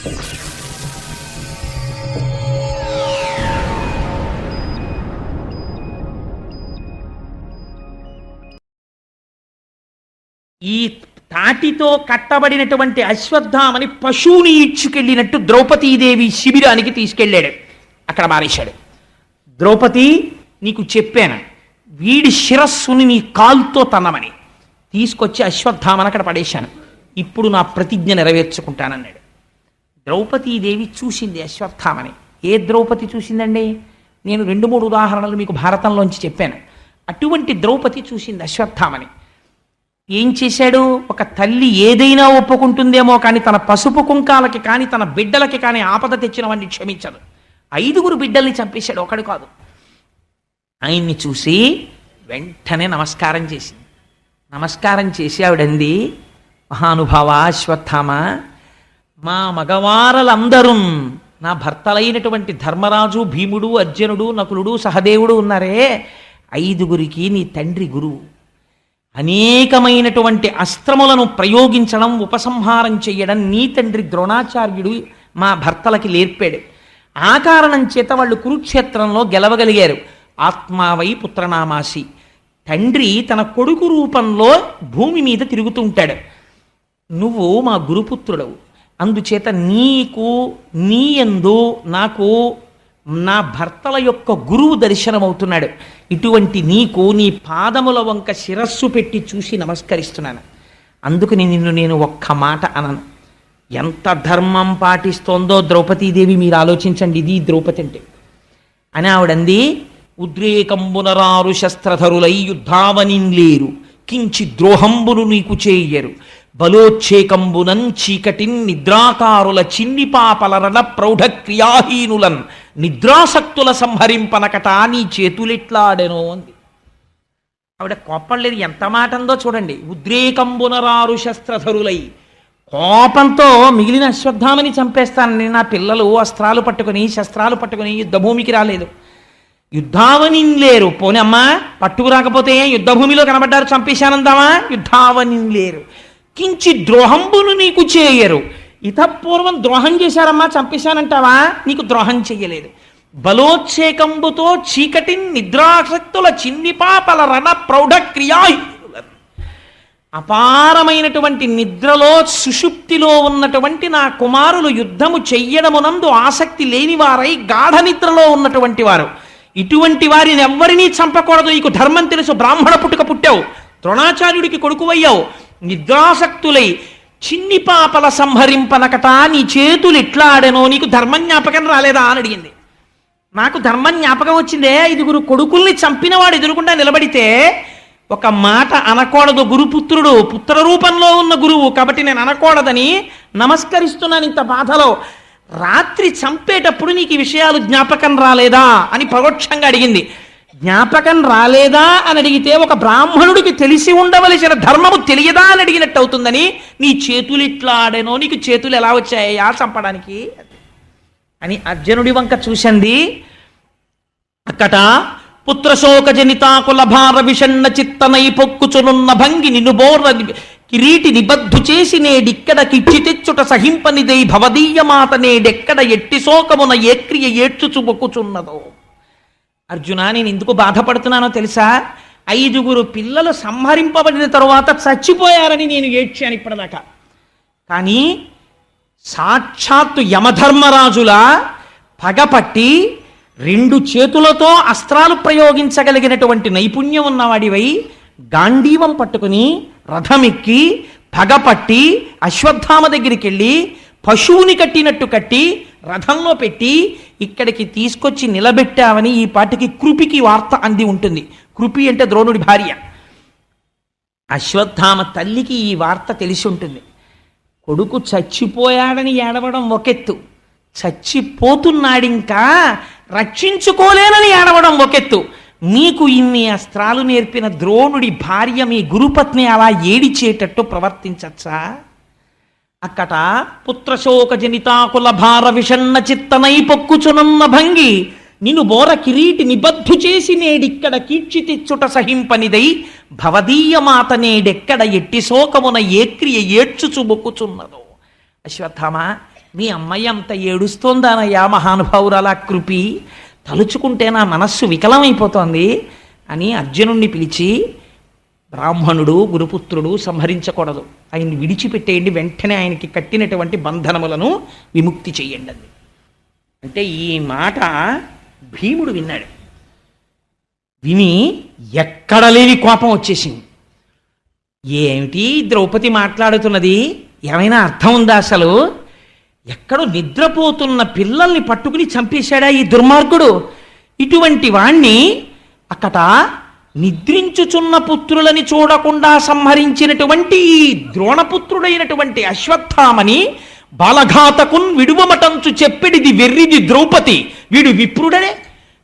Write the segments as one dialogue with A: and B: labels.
A: ఈ తాటితో కట్టబడినటువంటి అశ్వత్థామని పశువుని ఈడ్చుకెళ్ళినట్టు ద్రౌపదీదేవి శిబిరానికి తీసుకెళ్ళాడు. అక్కడ మారేశాడు. ద్రౌపది, నీకు చెప్పాను వీడి శిరస్సుని నీ కాలుతో తన్నమని. తీసుకొచ్చి అశ్వత్థామని అక్కడ పడేశాను. ఇప్పుడు నా ప్రతిజ్ఞ నెరవేర్చుకుంటానన్నాడు. ద్రౌపదీదేవి చూసింది అశ్వత్థామని. ఏ ద్రౌపది చూసిందండి? నేను 2-3 ఉదాహరణలు మీకు భారతంలోంచి చెప్పాను. అటువంటి ద్రౌపది చూసింది అశ్వత్థామని. ఏం చేశాడు? ఒక తల్లి ఏదైనా ఒప్పుకుంటుందేమో కానీ తన పసుపు కుంకాలకి కానీ తన బిడ్డలకి కానీ ఆపద తెచ్చిన వాడిని క్షమించదు. 5 బిడ్డల్ని చంపేశాడు, ఒకడు కాదు. ఆయన్ని చూసి వెంటనే నమస్కారం చేసింది. నమస్కారం చేసి ఆవిడంది, మహానుభావ అశ్వత్థామ, మా మగవారలందరూ నా భర్తలైనటువంటి ధర్మరాజు, భీముడు, అర్జునుడు, నకులుడు, సహదేవుడు ఉన్నారే, 5 నీ తండ్రి గురువు. అనేకమైనటువంటి అస్త్రములను ప్రయోగించడం, ఉపసంహారం చెయ్యడం నీ తండ్రి ద్రోణాచార్యుడు మా భర్తలకి నేర్పాడు. ఆ కారణం చేత వాళ్ళు కురుక్షేత్రంలో గెలవగలిగారు. ఆత్మావై పుత్రనామాసి. తండ్రి తన కొడుకు రూపంలో భూమి మీద తిరుగుతూ ఉంటాడు. నువ్వు మా గురుపుత్రుడవు, అందుచేత నీకు నీ యందు నాకు నా భర్తల యొక్క గురువు దర్శనమవుతున్నాడు. ఇటువంటి నీకు నీ పాదముల వంక శిరస్సు పెట్టి చూసి నమస్కరిస్తున్నాను. అందుకు నేను ఒక్క మాట అనను. ఎంత ధర్మం పాటిస్తోందో ద్రౌపదీదేవి, మీరు ఆలోచించండి. ఇది ద్రౌపది అంటే అని ఆవిడంది. ఉద్రేకంబునరారు శస్త్రధరులై యుద్ధావనింలేరు, కించి ద్రోహంబును నీకు చేయరు, బలోచ్చేకంబునన్ చీకటిన్ నిద్రాకారుల చిన్ని పాపలరణ ప్రౌఢ క్రియాహీనులన్ నిద్రాసక్తుల సంహరింపనకట నీ చేతులెట్లాడెనో అంది. ఆవిడ కోపం లేదు, ఎంత మాట అందో చూడండి. ఉద్రేకంబునరారు శస్త్రధరులై, కోపంతో మిగిలిన అశ్వత్థామని చంపేస్తానని నా పిల్లలు అస్త్రాలు పట్టుకుని శస్త్రాలు పట్టుకుని యుద్ధభూమికి రాలేదు. యుద్ధావనింలేరు, పోనీ అమ్మా పట్టుకు రాకపోతే యుద్ధభూమిలో కనబడ్డారు, చంపేశానందామా? యుద్ధావనింలేరు, కించి ద్రోహంబును నీకు చేయరు. ఇతపూర్వం ద్రోహం చేశారమ్మా, చంపేశానంటావా? నీకు ద్రోహం చెయ్యలేదు. బలోచ్చేకంబుతో చీకటిన్ నిద్రాసక్తుల చిన్ని పాపల రణ ప్రౌఢ క్రియాహీనుల, అపారమైనటువంటి నిద్రలో సుషుప్తిలో ఉన్నటువంటి నా కుమారులు యుద్ధము చెయ్యడమునందు ఆసక్తి లేనివారై గాఢ నిద్రలో ఉన్నటువంటి వారు. ఇటువంటి వారిని ఎవ్వరినీ చంపకూడదు. నీకు ధర్మం తెలుసు, బ్రాహ్మణ పుట్టుక పుట్టావు, ద్రోణాచార్యుడికి కొడుకువయ్యావు. నిద్రాసక్తులై చిన్ని పాపల సంహరింపనకట నీ చేతులు ఎట్లా ఆడెనో, నీకు ధర్మం జ్ఞాపకం రాలేదా అని అడిగింది. నాకు ధర్మం జ్ఞాపకం వచ్చిందే. 5 కొడుకుల్ని చంపినవాడు ఎదురుకుండా నిలబడితే ఒక మాట అనకూడదు. గురుపుత్రుడు, పుత్ర రూపంలో ఉన్న గురువు కాబట్టి నేను అనకూడదని నమస్కరిస్తున్నాను ఇంత బాధలో. రాత్రి చంపేటప్పుడు నీకు ఈ విషయాలు జ్ఞాపకం రాలేదా అని పరోక్షంగా అడిగింది. జ్ఞాపకం రాలేదా అని అడిగితే ఒక బ్రాహ్మణుడికి తెలిసి ఉండవలసిన ధర్మము తెలియదా అని అడిగినట్టు అవుతుందని, నీ చేతులు ఇట్లా ఆడేనో, నీకు చేతులు ఎలా వచ్చాయా చంపడానికి అని అర్జునుడి వంక చూసింది. అక్కట పుత్రశోక జనితాకుల భార విషణ్ణ చిత్తనై పొక్కుచునున్న భంగి నిన్ను బోర్ర కిరీటి నిబద్ధు చేసి నేడిక్కడ కిచ్చి తెచ్చుట సహింపనిదై భవదీయమాత నేడెక్కడ ఎట్టి శోకమున ఏ క్రియ ఏడ్చుచు మొక్కుచున్నదో. అర్జున, నేను ఎందుకు బాధపడుతున్నానో తెలుసా? 5 పిల్లలు సంహరింపబడిన తరువాత చచ్చిపోయారని నేను ఏడ్చాను ఇప్పటిదాకా. కానీ సాక్షాత్తు యమధర్మరాజుల పగపట్టి 2 చేతులతో అస్త్రాలు ప్రయోగించగలిగినటువంటి నైపుణ్యం ఉన్నవాడివై గాంధీవం పట్టుకుని రథమెక్కి పగపట్టి అశ్వత్థామ దగ్గరికి వెళ్ళి పశువుని కట్టినట్టు కట్టి రథంలో పెట్టి ఇక్కడికి తీసుకొచ్చి నిలబెట్టావని ఈ పాటికి కృపికి వార్త అంది ఉంటుంది. కృపి అంటే ద్రోణుడి భార్య. అశ్వత్థామ తల్లికి ఈ వార్త తెలిసి ఉంటుంది. కొడుకు చచ్చిపోయాడని ఏడవడం ఒకెత్తు, చచ్చిపోతున్నాడింకా రక్షించుకోలేనని ఏడవడం ఒకెత్తు. మీకు ఇన్ని అస్త్రాలు నేర్పిన ద్రోణుడి భార్య మీ గురుపత్ని అలా ఏడిచేటట్టు ప్రవర్తించచ్చా? అక్కట పుత్రశోక జనితాకుల భార విషణ్ణ చిత్తనై పొక్కుచునున్న భంగి నిన్ను బోర కిరీటి నిబద్ధు చేసి నేడిక్కడ కీడ్చి తెచ్చుట సహింపనిదై భవదీయమాత నేడెక్కడ ఎట్టి శోకమున ఏ క్రియ ఏడ్చుచు మొక్కుచున్నదో. అశ్వత్థామ, మీ అమ్మాయి అంత ఏడుస్తోందానయ్యా మహానుభావురాలా కృపి, తలుచుకుంటే నా మనస్సు వికలమైపోతోంది అని అర్జునుణ్ణి పిలిచి, బ్రాహ్మణుడు గురుపుత్రుడు సంహరించకూడదు, ఆయన్ని విడిచిపెట్టేయండి, వెంటనే ఆయనకి కట్టినటువంటి బంధనములను విముక్తి చెయ్యండి అంది. అంటే ఈ మాట భీముడు విన్నాడు. విని ఎక్కడ లేని కోపం వచ్చేసింది. ఏమిటి ద్రౌపది మాట్లాడుతున్నది, ఏమైనా అర్థం ఉందా అసలు? ఎక్కడో నిద్రపోతున్న పిల్లల్ని పట్టుకుని చంపేశాడా ఈ దుర్మార్గుడు? ఇటువంటి వాణ్ణి అక్కట నిద్రించుచున్న పుత్రులని చూడకుండా సంహరించినటువంటి ఈ ద్రోణపుత్రుడైనటువంటి అశ్వత్థామని బాలఘాతకున్ విడువమటంచు చెప్పెడిది వెర్రిది ద్రౌపది, వీడు విప్రుడనే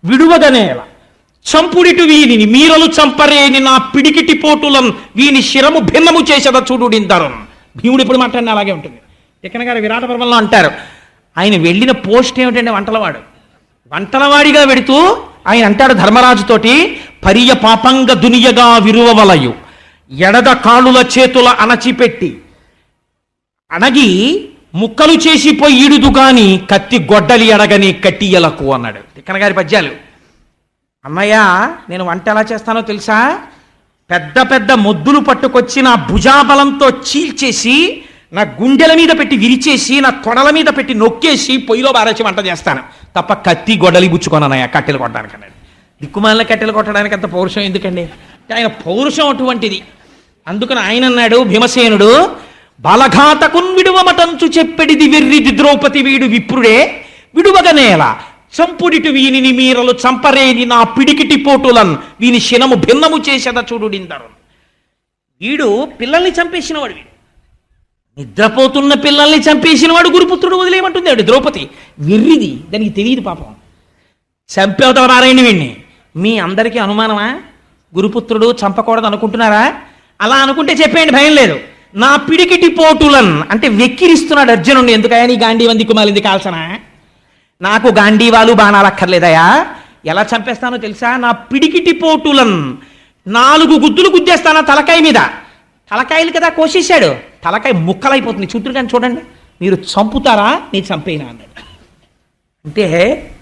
A: విడువగనేల చంపుడిటు వీనిని మీరలు చంపరేని నా పిడికిటి పోటులం వీని శిరము భిన్నము చేసేద చూడుడిందరు. భీముడు ఇప్పుడు మాట్లాడిన అలాగే ఉంటుంది. తిక్కన గారు విరాట పర్వంలో అంటారు, ఆయన వెళ్ళిన పోస్ట్ ఏమిటంటే వంటలవాడిగా వెడుతూ ఆయన అంటాడు ధర్మరాజుతోటి, పరియ పాపంగ దునియగా విరువవలయు ఎడద కాళ్ళుల చేతుల అణచిపెట్టి అణగి ముక్కలు చేసి పొయ్యిడుదు గాని కత్తి గొడ్డలి అడగని కట్టియలకు అన్నాడు. తిక్కన గారి పద్యాలు. అన్నయ్య, నేను వంట ఎలా చేస్తానో తెలుసా? పెద్ద పెద్ద మొద్దులు పట్టుకొచ్చి నా భుజాబలంతో చీల్చేసి నా గుండెల మీద పెట్టి విరిచేసి నా తొడల మీద పెట్టి నొక్కేసి పొయ్యిలో బారేసి వంట చేస్తాను తప్ప కత్తి గొడ్డలి గుచ్చుకోనన్నయ్య కట్టెలు కొట్టడానికి అన్నాడు. దిక్కుమాలిన కట్టెలు కొట్టడానికి అంత పౌరుషం ఎందుకండి? ఆయన పౌరుషం అటువంటిది. అందుకని ఆయన అన్నాడు భీమసేనుడు, బాలఘాతకున్ విడువమటంచు చెప్పెడిది వెర్రిది ద్రౌపది వీడు విప్రుడే విడువగనేల చంపుడిటు వీనిని మీరలు చంపరేని నా పిడికిటి పోటులన్ వీని శినము భిన్నము చేసేద చూడుడిందరు. వీడు పిల్లల్ని చంపేసినవాడు, వీడు నిద్రపోతున్న పిల్లల్ని చంపేసినవాడు గురుపుత్రుడు వదిలేయమంటుంది ఆవిడ ద్రౌపది. వెర్రిది, దానికి తెలియదు పాపం. చంపేవతల నారాయణ వీణ్ణి. మీ అందరికీ అనుమానమా? గురుపుత్రుడు చంపకూడదు అనుకుంటున్నారా? అలా అనుకుంటే చెప్పేయండి, భయం లేదు. నా పిడికిటి పోటులన్ అంటే వెక్కిరిస్తున్నాడు అర్జునుడిని. ఎందుకయా నీ గాంధీవంది కుమాలింది కాల్సనా? నాకు గాంధీవాలు బాణాలు అక్కర్లేదయా. ఎలా చంపేస్తానో తెలుసా? నా పిడికిటి పోటులన్ 4 గుద్దులు గుద్దేస్తానా తలకాయ మీద. తలకాయలు కదా కోసేశాడు, తలకాయ ముక్కలైపోతుంది. చూతురు కానీ చూడండి, మీరు చంపుతారా నేను చంపేనా అన్నాడు. అంటే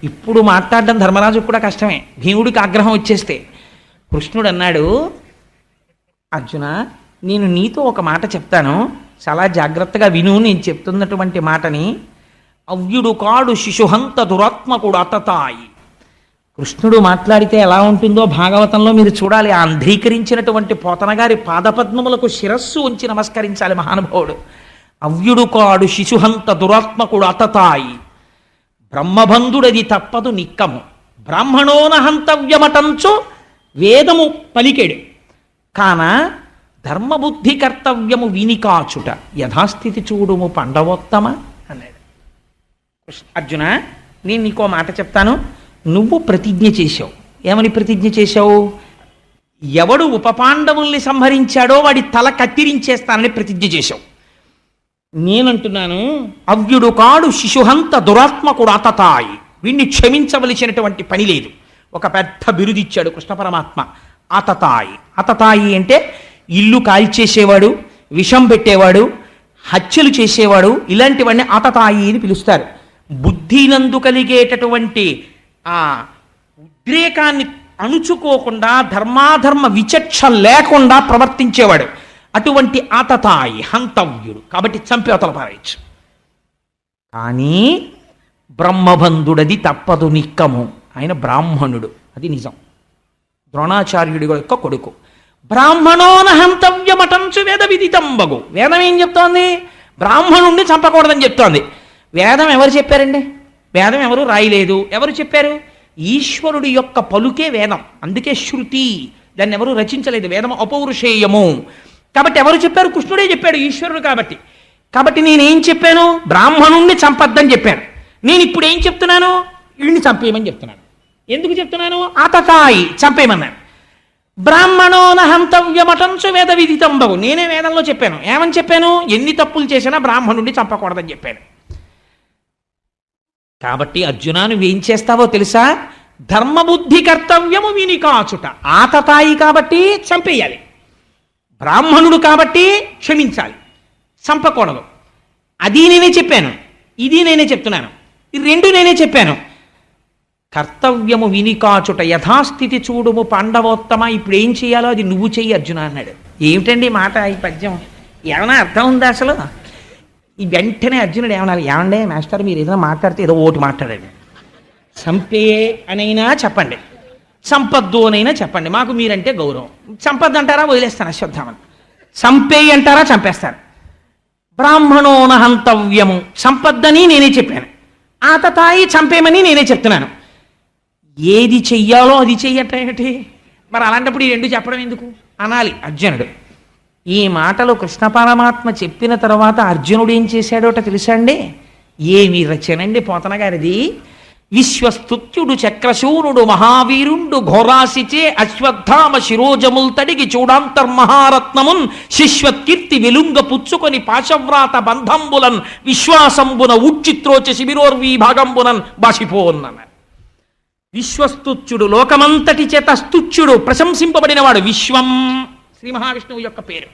A: ఇప్పుడు మాట్లాడడం ధర్మరాజుకు కూడా కష్టమే, భీముడికి ఆగ్రహం వచ్చేస్తే. కృష్ణుడు అన్నాడు, అర్జున నేను నీతో ఒక మాట చెప్తాను, చాలా జాగ్రత్తగా విను నేను చెప్తున్నటువంటి మాటని. అవ్యుడు కాడు శిశుహంత దురాత్మకుడు అతతాయి. కృష్ణుడు మాట్లాడితే ఎలా ఉంటుందో భాగవతంలో మీరు చూడాలి. ఆ అంధీకరించినటువంటి పోతనగారి పాదపద్మములకు శిరస్సు ఉంచి నమస్కరించాలి మహానుభావుడు. అవ్యుడు కాడు శిశుహంత దురాత్మకుడు అతతాయి, బ్రహ్మబంధుడది తప్పదు నిక్కము, బ్రాహ్మణోన హంతవ్యమటంచు వేదము పలికెడు, కాన ధర్మబుద్ధి కర్తవ్యము వినికాచుట యథాస్థితి చూడుము పండవోత్తమ అన్నాడు. అర్జున నేను నీకో మాట చెప్తాను, నువ్వు ప్రతిజ్ఞ చేశావు. ఏమని ప్రతిజ్ఞ చేశావు? ఎవడు ఉపపాండవుల్ని సంహరించాడో వాడి తల కత్తిరించేస్తానని ప్రతిజ్ఞ చేశావు. నేనంటున్నాను, అవ్యుడు కాడు శిశుహంత దురాత్మకుడు అతతాయి, వీణ్ణి క్షమించవలసినటువంటి పని లేదు. ఒక పెద్ద బిరుదిచ్చాడు కృష్ణ పరమాత్మ, అతతాయి. అతతాయి అంటే ఇల్లు కాల్చేసేవాడు, విషం పెట్టేవాడు, హత్యలు చేసేవాడు, ఇలాంటివన్నీ అతతాయి అని పిలుస్తారు. బుద్ధినందు కలిగేటటువంటి ఆ ఉద్రేకాన్ని అణుచుకోకుండా ధర్మాధర్మ విచక్ష లేకుండా ప్రవర్తించేవాడు, అటువంటి ఆతతాయి హంతవ్యుడు. కాబట్టి చంపేవతల పారేయచ్చు. కానీ బ్రహ్మబంధుడది తప్పదు నిక్కము. ఆయన బ్రాహ్మణుడు, అది నిజం. ద్రోణాచార్యుడి యొక్క కొడుకు. బ్రాహ్మణోన హంతవ్యమటంచు వేద విదితంబగు. వేదం ఏం చెప్తోంది? బ్రాహ్మణుణ్ణి చంపకూడదని చెప్తోంది. వేదం ఎవరు చెప్పారండి? వేదం ఎవరు రాయలేదు. ఎవరు చెప్పారు? ఈశ్వరుడి యొక్క పలుకే వేదం. అందుకే శృతి, దాన్ని ఎవరు రచించలేదు. వేదం అపౌరుషేయము. కాబట్టి ఎవరు చెప్పారు? కృష్ణుడే చెప్పాడు, ఈశ్వరుడు కాబట్టి. కాబట్టి నేనేం చెప్పాను? బ్రాహ్మణుణ్ణి చంపద్దని చెప్పాను. నేను ఇప్పుడు ఏం చెప్తున్నాను? వీడిని చంపేయమని చెప్తున్నాను. ఎందుకు చెప్తున్నాను? ఆతతాయి చంపేయమన్నాను. బ్రాహ్మణోన హంతవ్యమటంచు వేద విదితంబగు. నేనే వేదంలో చెప్పాను. ఏమని చెప్పాను? ఎన్ని తప్పులు చేసినా బ్రాహ్మణుణ్ణి చంపకూడదని చెప్పాను. కాబట్టి అర్జున నువ్వేం చేస్తావో తెలుసా? ధర్మబుద్ధి కర్తవ్యము విని కాచుట. ఆతతాయి కాబట్టి చంపేయాలి, బ్రాహ్మణుడు కాబట్టి క్షమించాలి, చంపకూడదు. అది నేనే చెప్పాను. ఇది నేనే చెప్తున్నాను, ఈ రెండు నేనే చెప్పాను. కర్తవ్యము వినికాచుట యథాస్థితి చూడుము పాండవోత్తమ, ఇప్పుడు ఏం చేయాలో అది నువ్వు చెయ్యి అర్జున అన్నాడు. ఏమిటండి మాట ఈ పద్యం, ఏమైనా అర్థం ఉందా అసలు? ఈ వెంటనే అర్జునుడు ఏమన్నారు, ఏమండే మాస్టర్ మీరు ఏదైనా మాట్లాడితే ఏదో ఓటు మాట్లాడండి, చంపే అనైనా చెప్పండి, సంపద్దు అనైనా చెప్పండి, మాకు మీరంటే గౌరవం. సంపద్ అంటారా వదిలేస్తాను అశ్వత్థామని, చంపే అంటారా చంపేస్తాను. బ్రాహ్మణోన హంతవ్యము సంపద్దని నేనే చెప్పాను, ఆతతాయి చంపేమని నేనే చెప్తున్నాను. ఏది చెయ్యాలో అది చెయ్యటేమిటి మరి? అలాంటప్పుడు ఈ రెండు చెప్పడం ఎందుకు అనాలి అర్జునుడు. ఈ మాటలు కృష్ణ పరమాత్మ చెప్పిన తర్వాత అర్జునుడు ఏం చేశాడోట తెలుసా అండి? ఏమి రచనండి పోతన గారిది. విశ్వస్తుత్యుడు చక్రశూరుడు మహావీరుండు ఘోరాసిచే అశ్వత్థామ శిరోజముల్ తడిగి చూడాంతర్మహారత్నమున్ శిశ్వత్కీర్తి వెలుంగ పుచ్చుకొని పాశవ్రాత బంధంబులన్ విశ్వాసంబున ఉచ్చిత్రోచ శిబిరోర్వీ భాగంబునన్ బాసిపోన్నన్నారు. విశ్వస్తుత్యుడు లోకమంతటి చేత స్తుత్యుడు ప్రశంసింపబడినవాడు. విశ్వం శ్రీ మహావిష్ణువు యొక్క పేరు.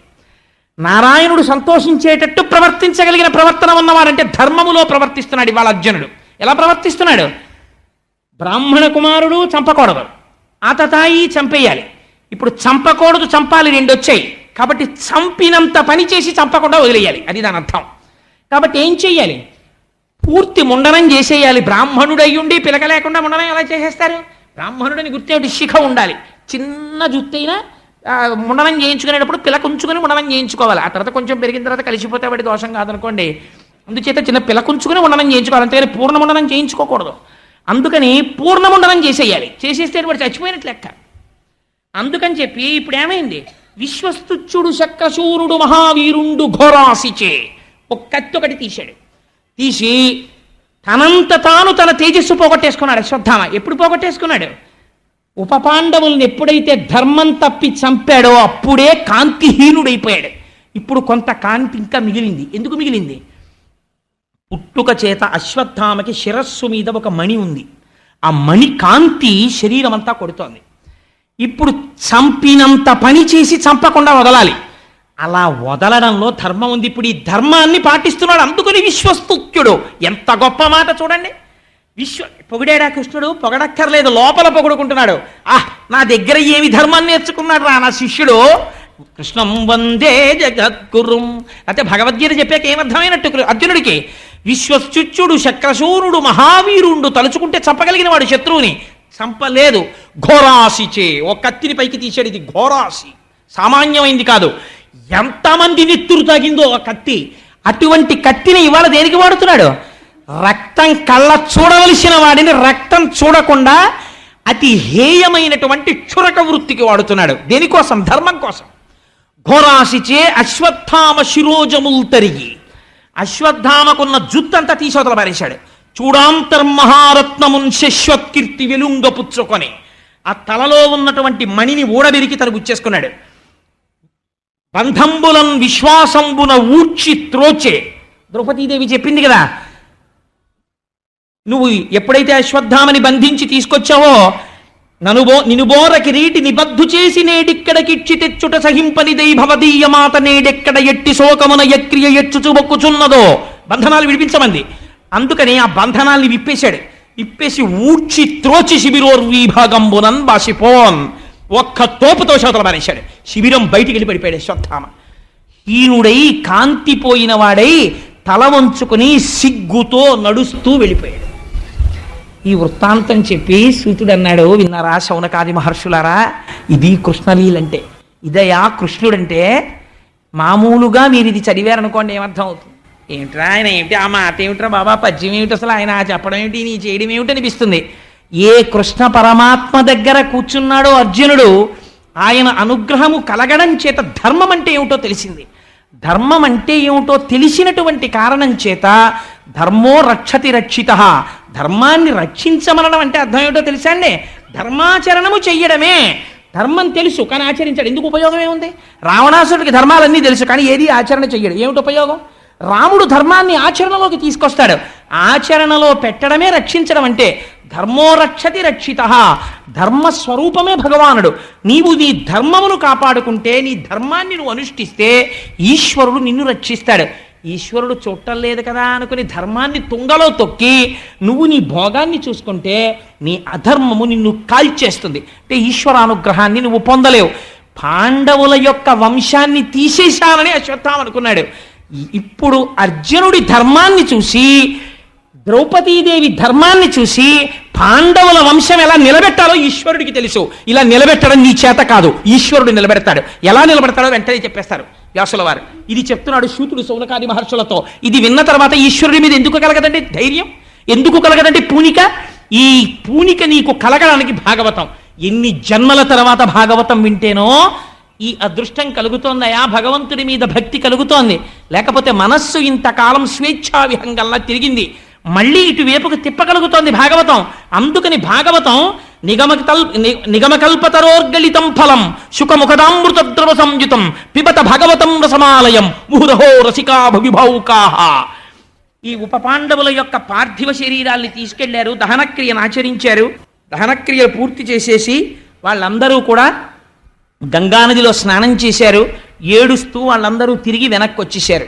A: నారాయణుడు సంతోషించేటట్టు ప్రవర్తించగలిగిన ప్రవర్తన ఉన్నవాడంటే ధర్మములో ప్రవర్తిస్తున్నాడు ఇవాళ అర్జునుడు. ఎలా ప్రవర్తిస్తున్నాడు? బ్రాహ్మణ కుమారుడు చంపకూడదు, ఆతతాయి చంపేయాలి. ఇప్పుడు చంపకూడదు చంపాలి రెండు వచ్చాయి కాబట్టి చంపినంత పని చేసి చంపకుండా వదిలేయాలి, అది దాని అర్థం. కాబట్టి ఏం చెయ్యాలి? పూర్తి ముండనం చేసేయాలి. బ్రాహ్మణుడయ్యుండి పిలక లేకుండా ముండనం ఎలా చేసేస్తారు? బ్రాహ్మణుడిని గుర్తేమిటి? శిఖ ఉండాలి, చిన్న జుత్తైనా ముండనం చేయించుకునేటప్పుడు పిలక ఉంచుకొని ముండనం చేయించుకోవాలి. ఆ తర్వాత కొంచెం పెరిగిన తర్వాత కలిసిపోతే వాడి దోషం కాదనుకోండి. అందుచేత చిన్న పిలకుంచుకుని ఉండనం చేయించుకోవాలి, అంతేగాని పూర్ణ ముండనం చేయించుకోకూడదు. అందుకని పూర్ణ ముండనం చేసేయాలి, చేసేస్తే వాడు చచ్చిపోయినట్లు లెక్క. అందుకని చెప్పి ఇప్పుడు ఏమైంది? విశ్వస్తుచ్యుడు శక్రశూరుడు మహావీరుండు ఘోరాసిచే ఒక కత్తి ఒకటి తీశాడు. తీసి తనంత తాను తన తేజస్సు పోగొట్టేసుకున్నాడు అశ్వత్థామ. ఎప్పుడు పోగొట్టేసుకున్నాడు? ఉపపాండవుల్ని ఎప్పుడైతే ధర్మం తప్పి చంపాడో అప్పుడే కాంతిహీనుడైపోయాడు. ఇప్పుడు కొంత కాంతి ఇంకా మిగిలింది. ఎందుకు మిగిలింది? పుట్టుక చేత అశ్వత్థామకి శిరస్సు మీద ఒక మణి ఉంది. ఆ మణి కాంతి శరీరం అంతా కొడుతోంది. ఇప్పుడు చంపినంత పని చేసి చంపకుండా వదలాలి. అలా వదలడంలో ధర్మం ఉంది. ఇప్పుడు ఈ ధర్మాన్ని పాటిస్తున్నాడు. అందుకని విశ్వస్తుత్యుడు. ఎంత గొప్ప మాట చూడండి. పొగిడాడా కృష్ణుడు? పొగడక్కర్లేదు, లోపల పొగుడుకుంటున్నాడు. నా దగ్గర ఏమి ధర్మాన్ని నేర్చుకున్నాడు రా నా శిష్యుడు. కృష్ణం వందే జగద్గురుం. అయితే భగవద్గీత చెప్పాక ఏమర్థమైనట్టు అర్జునుడికి? విశ్వస్తుత్యుడు శక్రశూరుడు మహావీరుండు, తలుచుకుంటే చంపగలిగిన వాడు శత్రువుని. చంపలేదు. ఘోరాసిచే ఒక కత్తిని పైకి తీశాడు. ఇది ఘోరాసి, సామాన్యమైంది కాదు. ఎంతమంది నెత్తురు తాగిందో ఆ కత్తి. అటువంటి కత్తిని ఇవాళ దేనికి వాడుతున్నాడు? రక్తం కళ్ళ చూడవలసిన వాడిని రక్తం చూడకుండా అతి హేయమైనటువంటి క్షురక వృత్తికి వాడుతున్నాడు. దేనికోసం? ధర్మం కోసం. ఘోరాసిచే అశ్వత్థామ శిరోజముల్ తరిగి, అశ్వత్థామకున్న జుత్తంతా తీసవతల పారేశాడు. చూడాంతర్మహారత్నమున్ శశ్వత్కీర్తి వెలుంగ పుచ్చుకొని ఆ తలలో ఉన్నటువంటి మణిని ఊడబెరికి తను గుచ్చేసుకున్నాడు. బంధంబులం విశ్వాసంబున ఊడ్చి త్రోచే. ద్రౌపదీదేవి చెప్పింది కదా, నువ్వు ఎప్పుడైతే అశ్వత్థామని బంధించి తీసుకొచ్చావో నినుబోర కిరీటి నిబద్ధు చేసి నేడిక్కడకిచ్చి తెచ్చుట సహింపని దైభవదీయ మాత నేడెక్కడ ఎట్టి శోకమున యక్రియ ఎచ్చుచు మొక్కుచున్నదో. బంధనాలు విడిపించమంది. అందుకని ఆ బంధనాల్ని విప్పేశాడు. విప్పేసి ఊడ్చి త్రోచి శిబిరోర్వీ భాగంబునన్ బాసిపోన్. ఒక్క తోపుతో శవతల మారేశాడు. శిబిరం బయటికి వెళ్ళి పడిపోయాడు అశ్వత్థామ. హీనుడై కాంతిపోయిన వాడై తల వంచుకుని సిగ్గుతో నడుస్తూ వెళ్ళిపోయాడు. ఈ వృత్తాంతం చెప్పి సూతుడు అన్నాడు, విన్నారా శౌనకాది మహర్షులారా, ఇది కృష్ణలీలంటే. ఇదయా కృష్ణుడంటే. మామూలుగా మీరు ఇది చదివారనుకోండి ఏమర్థం అవుతుంది? ఏమిట్రా ఆయన ఏమిటి, ఆ మాట ఏమిట్రా బాబా, పద్యం ఏమిటి అసలు, ఆయన చెప్పడం ఏమిటి, నీ చేయడం ఏమిటి అనిపిస్తుంది. ఏ కృష్ణ పరమాత్మ దగ్గర కూర్చున్నాడో అర్జునుడు, ఆయన అనుగ్రహము కలగడం చేత ధర్మం అంటే ఏమిటో తెలిసింది. ధర్మం అంటే ఏమిటో తెలిసినటువంటి కారణం చేత ధర్మో రక్షతి రక్షిత. ధర్మాన్ని రక్షించమనడం అంటే అర్థం ఏమిటో తెలుసా అండి? ధర్మాచరణము చెయ్యడమే. ధర్మం తెలుసు కానీ ఆచరించాడు. ఎందుకు ఉపయోగం ఏముంది? రావణాసుడికి ధర్మాలన్నీ తెలుసు కానీ ఏది ఆచరణ చెయ్యడు. ఏమిటి ఉపయోగం? రాముడు ధర్మాన్ని ఆచరణలోకి తీసుకొస్తాడు. ఆచరణలో పెట్టడమే రక్షించడం అంటే. ధర్మో రక్షతి రక్షిత. ధర్మస్వరూపమే భగవానుడు. నీవు నీ ధర్మమును కాపాడుకుంటే, నీ ధర్మాన్ని నువ్వు అనుష్ఠిస్తే ఈశ్వరుడు నిన్ను రక్షిస్తాడు. ఈశ్వరుడు చూడటం లేదు కదా అనుకుని ధర్మాన్ని తుంగలో తొక్కి నువ్వు నీ భోగాన్ని చూసుకుంటే నీ అధర్మము నిన్ను కాల్చేస్తుంది. అంటే ఈశ్వరానుగ్రహాన్ని నువ్వు పొందలేవు. పాండవుల యొక్క వంశాన్ని తీసేశానని అశ్వత్థామ అనుకున్నాడు. ఇప్పుడు అర్జునుడి ధర్మాన్ని చూసి, ద్రౌపదీదేవి ధర్మాన్ని చూసి పాండవుల వంశం ఎలా నిలబెట్టాలో ఈశ్వరుడికి తెలుసు. ఇలా నిలబెట్టడం నీ చేత కాదు, ఈశ్వరుడు నిలబెడతాడు. ఎలా నిలబెడతాడో వెంటనే చెప్పేస్తారు వ్యాసుల వారు. ఇది చెప్తున్నాడు శూతుడు సౌనకాది మహర్షులతో. ఇది విన్న తర్వాత ఈశ్వరుడి మీద ఎందుకు కలగదండి ధైర్యం, ఎందుకు కలగదండి పూనిక? ఈ పూనిక నీకు కలగడానికి భాగవతం. ఎన్ని జన్మల తర్వాత భాగవతం వింటేనో ఈ అదృష్టం కలుగుతోందయా, భగవంతుడి మీద భక్తి కలుగుతోంది. లేకపోతే మనస్సు ఇంతకాలం స్వేచ్ఛా విహంగంలా తిరిగింది, మళ్ళీ ఇటువైపుకు తిప్పగలుగుతోంది భాగవతం. అందుకని భాగవతం నిగమకల్పతరోర్గళితం ఫలం శుకముఖదామృత ద్రవ సంయుతం పిబత భగవతం రసమాలయం ముహురహో రసికా భవిభౌకాహ. ఈ ఉపపాండవుల యొక్క పార్థివ శరీరాల్ని తీసుకెళ్లారు, దహనక్రియను ఆచరించారు. దహనక్రియలు పూర్తి చేసేసి వాళ్ళందరూ కూడా గంగానదిలో స్నానం చేశారు. ఏడుస్తూ వాళ్ళందరూ తిరిగి వెనక్కి వచ్చేశారు.